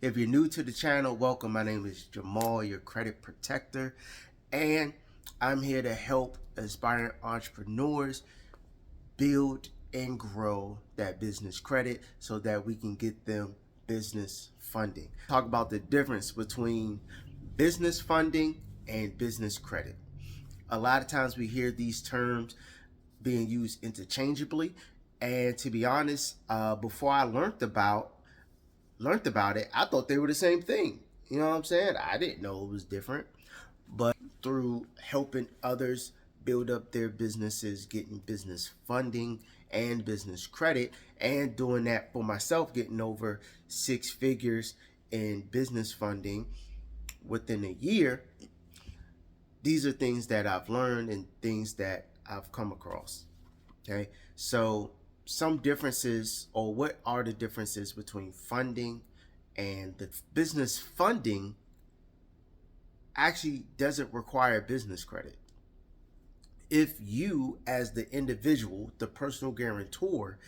If you're new to the channel, welcome. My name is Jamal, your credit protector, and I'm here to help aspiring entrepreneurs build and grow that business credit so that we can get them business funding. Talk about the difference between business funding and business credit. A lot of times we hear these terms being used interchangeably, and to be honest, before I learned about it, I thought they were the same thing. You know what I'm saying? I didn't know it was different. But through helping others build up their businesses, getting business funding and business credit, and doing that for myself, getting over 6 figures in business funding within a year, these are things that I've learned and things that I've come across. Okay, so some differences, or what are the differences between funding and the business funding actually doesn't require business credit. If you, as the individual, the personal guarantor,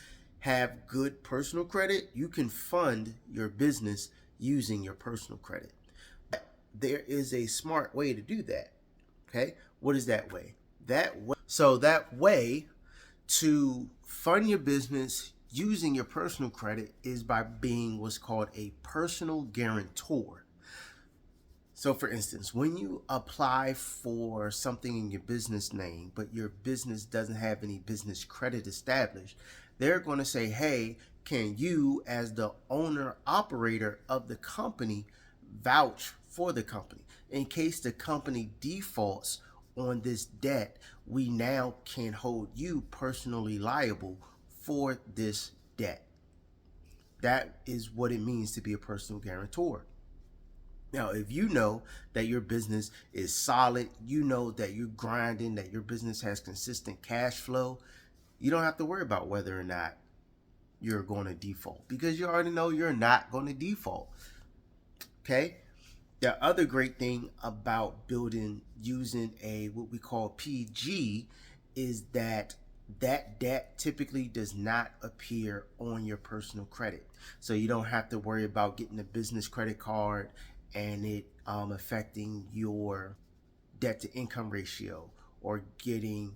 have good personal credit, you can fund your business using your personal credit. There is a smart way to do that. Okay, what is that way? That way to fund your business using your personal credit is by being what's called a personal guarantor. So for instance, when you apply for something in your business name, but your business doesn't have any business credit established, they're going to say, hey, can you, as the owner operator of the company, vouch for the company? In case the company defaults on this debt, we now can hold you personally liable for this debt. That is what it means to be a personal guarantor. Now, if you know that your business is solid, you know that you're grinding, that your business has consistent cash flow, you don't have to worry about whether or not you're going to default, because you already know you're not going to default. Okay? The other great thing about using a what we call PG is that debt typically does not appear on your personal credit. So you don't have to worry about getting a business credit card and it affecting your debt to income ratio, or getting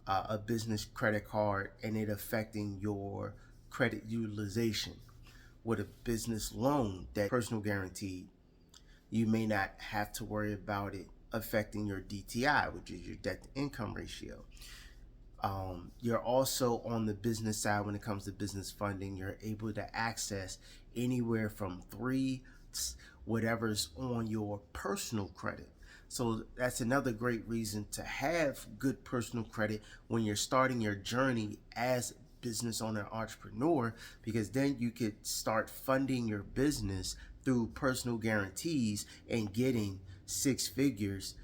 a business credit card and it affecting your credit utilization. With a business loan that personal guaranteed, you may not have to worry about it affecting your DTI, which is your debt to income ratio. You're also on the business side. When it comes to business funding, you're able to access anywhere from 3 whatever's on your personal credit. So that's another great reason to have good personal credit when you're starting your journey as business owner, entrepreneur, because then you could start funding your business through personal guarantees and getting 6 figures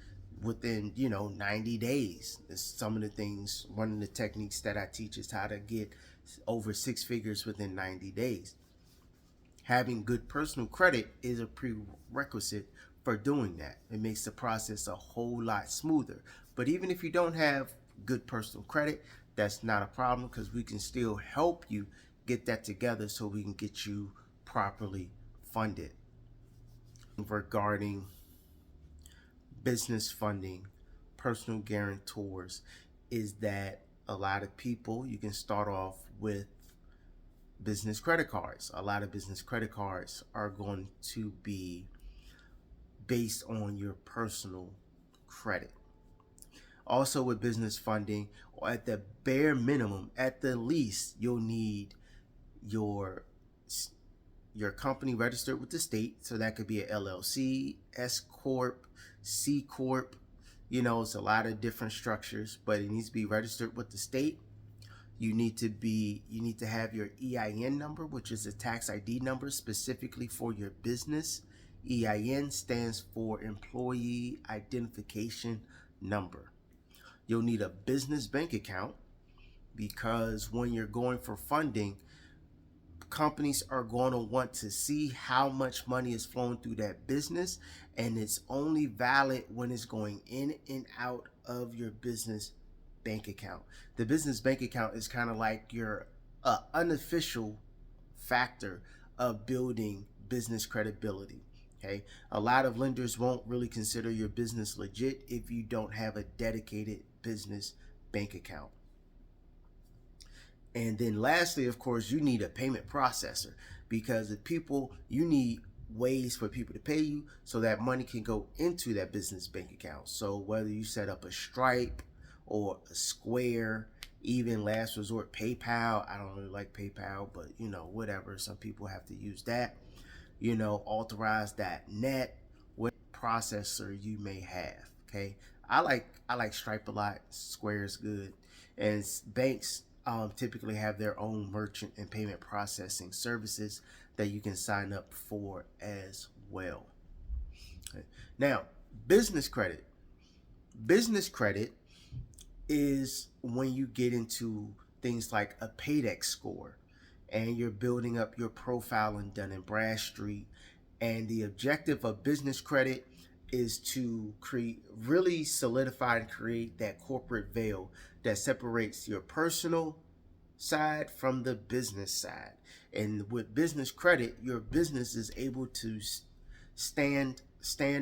within 90 days. Some of the things, one of the techniques that I teach is how to get over 6 figures within 90 days. Having good personal credit is a prerequisite for doing that. It makes the process a whole lot smoother. But even if you don't have good personal credit, that's not a problem, because we can still help you get that together so we can get you properly funded. Regarding business funding, personal guarantors, is that a lot of people, you can start off with business credit cards. A lot of business credit cards are going to be based on your personal credit. Also with business funding, or at the bare minimum, at the least, you'll need your company registered with the state. So that could be a LLC, S Corp, C Corp. It's a lot of different structures, but it needs to be registered with the state. You need to have your EIN number, which is a tax ID number specifically for your business. EIN stands for Employee Identification Number. You'll need a business bank account, because when you're going for funding, companies are going to want to see how much money is flowing through that business, and it's only valid when it's going in and out of your business bank account. The business bank account is kind of like your unofficial factor of building business credibility. Okay, a lot of lenders won't really consider your business legit if you don't have a dedicated business bank account. And then lastly, of course, you need a payment processor, because if people, you need ways for people to pay you so that money can go into that business bank account. So whether you set up a Stripe or a Square, even last resort PayPal. I don't really like PayPal, but whatever. Some people have to use that. Authorize.net, what processor you may have. Okay, I like Stripe a lot. Square is good, and banks typically have their own merchant and payment processing services that you can sign up for as well. Okay. Now, business credit. Business credit is when you get into things like a paydex score and you're building up your profile in Dun & Bradstreet. And the objective of business credit is to really solidify and create that corporate veil that separates your personal side from the business side. And with business credit, your business is able to stand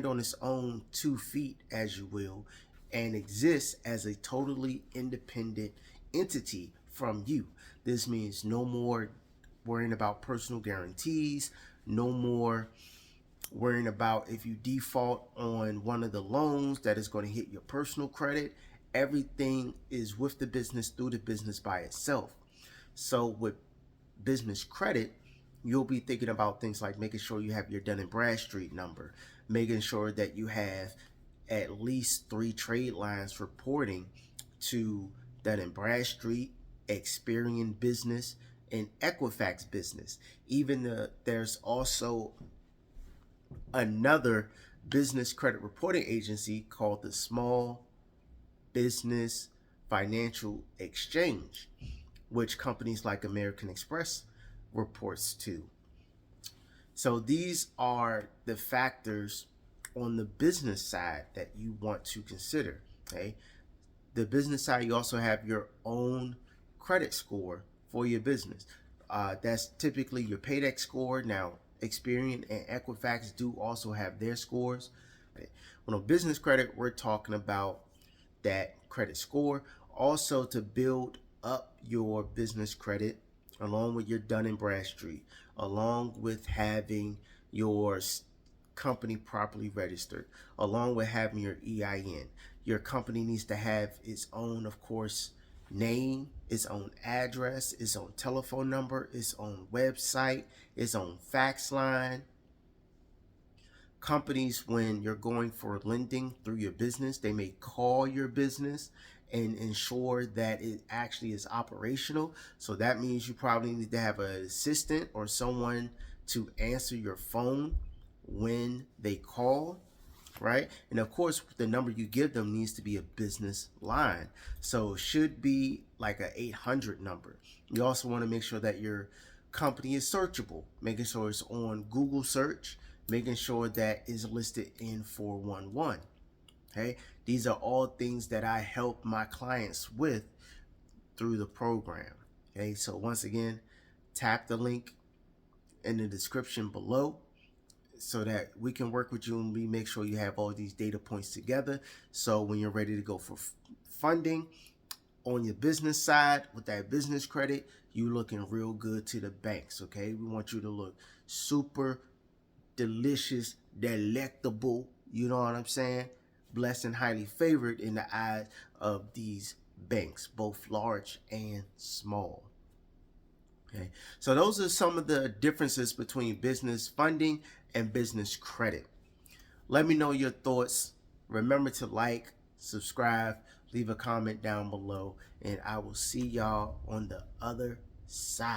on its own 2 feet, as you will, and exist as a totally independent entity from you. This means no more worrying about personal guarantees, no more worrying about if you default on one of the loans that is going to hit your personal credit. Everything is with the business, through the business by itself. So with business credit, you'll be thinking about things like making sure you have your Dun & Bradstreet number, making sure that you have at least 3 trade lines reporting to Dun & Bradstreet, Experian Business, and Equifax Business. There's also another business credit reporting agency called the Small Business Financial Exchange, which companies like American Express reports to. So these are the factors on the business side that you want to consider. Okay, the business side, you also have your own credit score for your business. That's typically your paydex score. Now, Experian and Equifax do also have their scores. When on business credit, we're talking about that credit score. Also, to build up your business credit, along with your Dun & Bradstreet, along with having your company properly registered, along with having your EIN. Your company needs to have its own, of course, name, its own address, its own telephone number, its own website, its own fax line. Companies, when you're going for lending through your business, they may call your business and ensure that it actually is operational. So that means you probably need to have an assistant or someone to answer your phone when they call, right? And of course, the number you give them needs to be a business line. So it should be like an 800 number. You also want to make sure that your company is searchable, making sure it's on Google search, making sure that is listed in 411. Okay, these are all things that I help my clients with through the program. Okay, so once again, tap the link in the description below so that we can work with you and we make sure you have all these data points together. So when you're ready to go for funding on your business side with that business credit, you looking real good to the banks. Okay, we want you to look super delicious, delectable, you know what I'm saying? Blessed and highly favored in the eyes of these banks, both large and small. Okay, so those are some of the differences between business funding and business credit. Let me know your thoughts. Remember to like, subscribe, leave a comment down below, and I will see y'all on the other side.